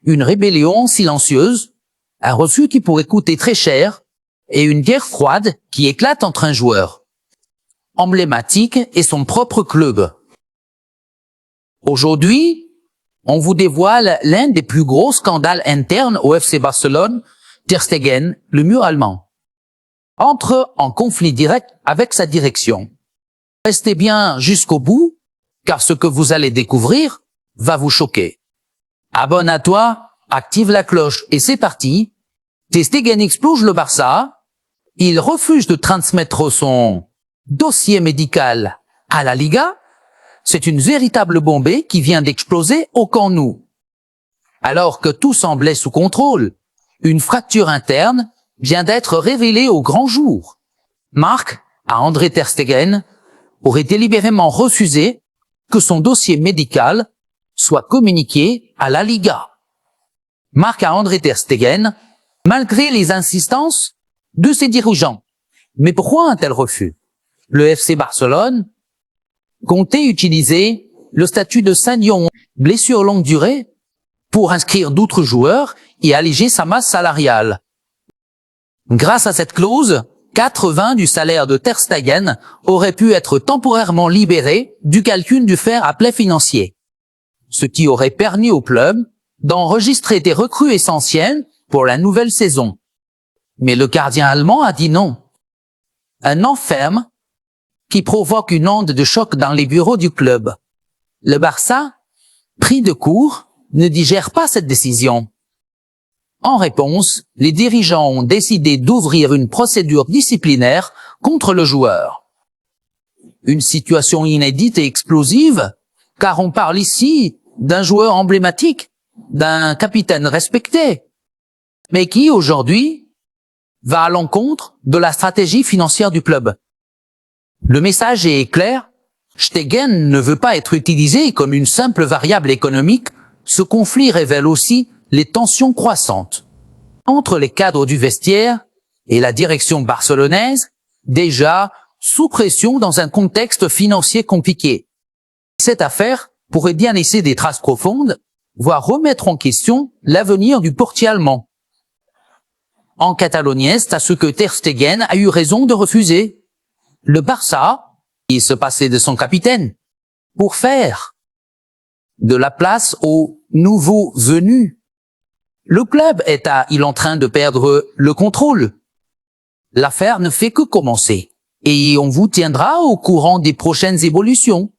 une rébellion silencieuse, un refus qui pourrait coûter très cher, et une guerre froide qui éclate entre un joueur emblématique et son propre club. Aujourd'hui, on vous dévoile l'un des plus gros scandales internes au FC Barcelone. Ter Stegen, le mur allemand, entre en conflit direct avec sa direction. Restez bien jusqu'au bout, car ce que vous allez découvrir va vous choquer. Abonne-toi, active la cloche et c'est parti. Ter Stegen explose le Barça. Il refuse de transmettre son dossier médical à la Liga. C'est une véritable bombe qui vient d'exploser au Camp Nou. Alors que tout semblait sous contrôle, une fracture interne vient d'être révélée au grand jour. Marc-André Ter Stegen aurait délibérément refusé que son dossier médical soit communiqué à la Liga. Marc-André Ter Stegen, malgré les insistances de ses dirigeants. Mais pourquoi un tel refus? Le FC Barcelone comptait utiliser le statut de Sagnon, blessure longue durée, pour inscrire d'autres joueurs et alléger sa masse salariale. Grâce à cette clause, 80 du salaire de Ter Stegen auraient pu être temporairement libérés du calcul du fair play financier, ce qui aurait permis au club d'enregistrer des recrues essentielles pour la nouvelle saison. Mais le gardien allemand a dit non. Un enferme qui provoque une onde de choc dans les bureaux du club. Le Barça, pris de court, ne digère pas cette décision. En réponse, les dirigeants ont décidé d'ouvrir une procédure disciplinaire contre le joueur. Une situation inédite et explosive, car on parle ici d'un joueur emblématique, d'un capitaine respecté, mais qui aujourd'hui va à l'encontre de la stratégie financière du club. Le message est clair, Stegen ne veut pas être utilisé comme une simple variable économique. Ce conflit révèle aussi les tensions croissantes entre les cadres du vestiaire et la direction barcelonaise, déjà sous pression dans un contexte financier compliqué. Cette affaire pourrait bien laisser des traces profondes, voire remettre en question l'avenir du portier allemand. En Catalogne, c'est à ce que Ter Stegen a eu raison de refuser. Le Barça, il se passait de son capitaine, pour faire de la place aux nouveaux venus. Le club est en train de perdre le contrôle. L'affaire ne fait que commencer et on vous tiendra au courant des prochaines évolutions.